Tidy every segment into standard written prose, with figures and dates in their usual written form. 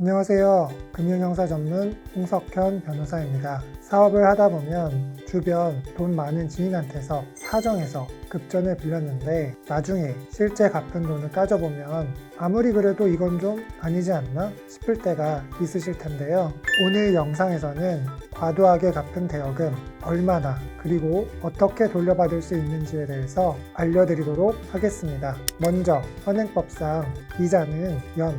안녕하세요. 금융형사 전문 홍석현 변호사입니다. 사업을 하다 보면 주변 돈 많은 지인한테서 사정해서 급전을 빌렸는데 나중에 실제 갚은 돈을 따져보면 아무리 그래도 이건 좀 아니지 않나 싶을 때가 있으실 텐데요. 오늘 영상에서는 과도하게 갚은 대여금 얼마나 그리고 어떻게 돌려받을 수 있는지에 대해서 알려드리도록 하겠습니다. 먼저 현행법상 이자는 연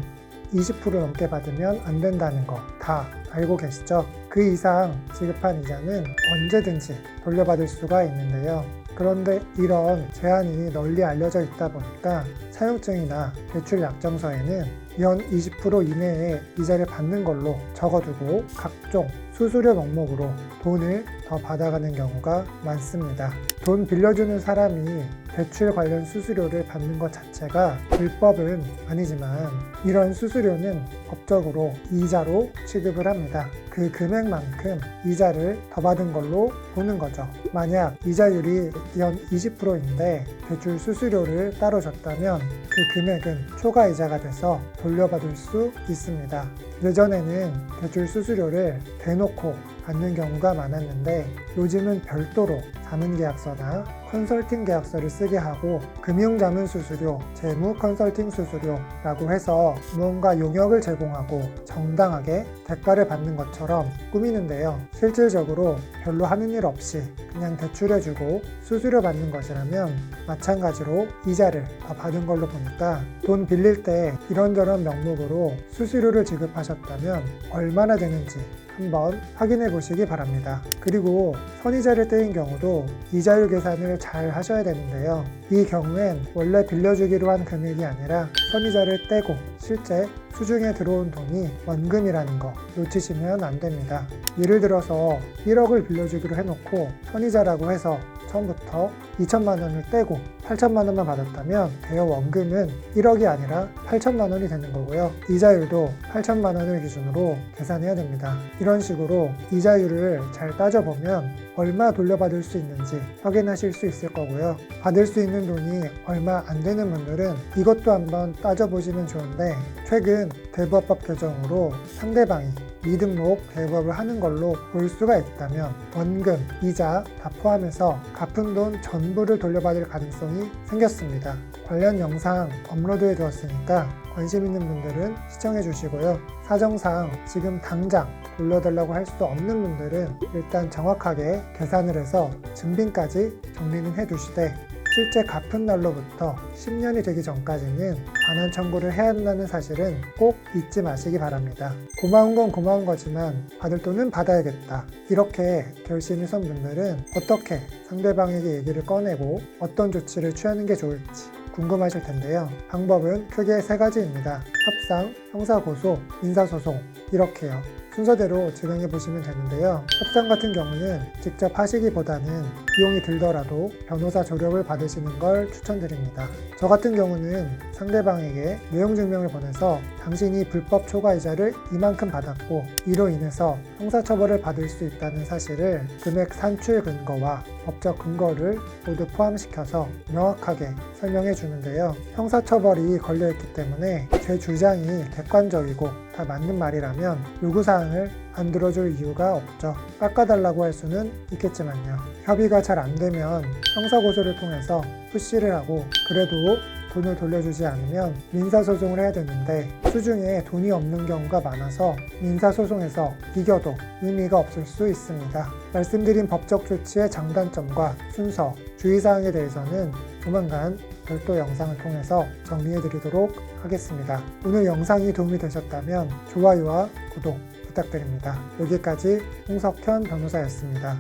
20% 넘게 받으면 안 된다는 거 다 알고 계시죠? 그 이상 지급한 이자는 언제든지 돌려받을 수가 있는데요. 그런데 이런 제한이 널리 알려져 있다 보니까 사용증이나 대출 약정서에는 연 20% 이내에 이자를 받는 걸로 적어두고 각종 수수료 명목으로 돈을 더 받아가는 경우가 많습니다. 돈 빌려주는 사람이 대출 관련 수수료를 받는 것 자체가 불법은 아니지만 이런 수수료는 법적으로 이자로 취급을 합니다. 그 금액만큼 이자를 더 받은 걸로 보는 거죠. 만약 이자율이 연 20%인데 대출 수수료를 따로 줬다면 그 금액은 초과이자가 돼서 돌려받을 수 있습니다. 예전에는 대출 수수료를 대놓고 받는 경우가 많았는데 요즘은 별도로 자문계약서나 컨설팅 계약서를 쓰게 하고 금융자문 수수료, 재무 컨설팅 수수료라고 해서 무언가 용역을 제공하고 정당하게 대가를 받는 것처럼 꾸미는데요. 실질적으로 별로 하는 일 없이 그냥 대출해주고 수수료 받는 것이라면 마찬가지로 이자를 더 받은 걸로 보니까 돈 빌릴 때 이런저런 명목으로 수수료를 지급하셨다면 얼마나 되는지 한번 확인해 보시기 바랍니다. 그리고 선이자를 떼인 경우도 이자율 계산을 잘 하셔야 되는데요. 이 경우엔 원래 빌려주기로 한 금액이 아니라 선이자를 떼고 실제 수중에 들어온 돈이 원금이라는 거 놓치시면 안 됩니다. 예를 들어서 1억을 빌려주기로 해놓고 선이자라고 해서 처음부터 2천만 원을 떼고 8천만 원만 받았다면 대여 원금은 1억이 아니라 8천만 원이 되는 거고요. 이자율도 8천만 원을 기준으로 계산해야 됩니다. 이런 식으로 이자율을 잘 따져보면 얼마 돌려받을 수 있는지 확인하실 수 있을 거고요. 받을 수 있는 돈이 얼마 안 되는 분들은 이것도 한번 따져보시면 좋은데 최근 대부업법 개정으로 상대방이 미등록 대부업을 하는 걸로 볼 수가 있다면 원금, 이자 다 포함해서 갚은 돈 전부를 돌려받을 가능성이 생겼습니다. 관련 영상 업로드해 두었으니까 관심 있는 분들은 시청해 주시고요. 사정상 지금 당장 돌려달라고 할 수 없는 분들은 일단 정확하게 계산을 해서 증빙까지 정리는 해 두시되 실제 갚은 날로부터 10년이 되기 전까지는 반환 청구를 해야 한다는 사실은 꼭 잊지 마시기 바랍니다. 고마운 건 고마운 거지만 받을 돈은 받아야겠다. 이렇게 결심이 선 분들은 어떻게 상대방에게 얘기를 꺼내고 어떤 조치를 취하는 게 좋을지 궁금하실 텐데요. 방법은 크게 3가지입니다. 협상, 형사고소, 민사소송 이렇게요. 순서대로 진행해 보시면 되는데요. 협상 같은 경우는 직접 하시기보다는 비용이 들더라도 변호사 조력을 받으시는 걸 추천드립니다. 저 같은 경우는 상대방에게 내용 증명을 보내서 당신이 불법 초과이자를 이만큼 받았고 이로 인해서 형사처벌을 받을 수 있다는 사실을 금액 산출 근거와 법적 근거를 모두 포함시켜서 명확하게 설명해 주는데요. 형사처벌이 걸려있기 때문에 제 주장이 객관적이고 다 맞는 말이라면 요구사항을 안 들어줄 이유가 없죠. 깎아달라고 할 수는 있겠지만요. 협의가 잘 안 되면 형사고소를 통해서 푸시를 하고 그래도 돈을 돌려주지 않으면 민사소송을 해야 되는데 수중에 돈이 없는 경우가 많아서 민사소송에서 이겨도 의미가 없을 수 있습니다. 말씀드린 법적 조치의 장단점과 순서, 주의사항에 대해서는 조만간 별도 영상을 통해서 정리해 드리도록 하겠습니다. 오늘 영상이 도움이 되셨다면 좋아요와 구독 부탁드립니다. 여기까지 홍석현 변호사였습니다.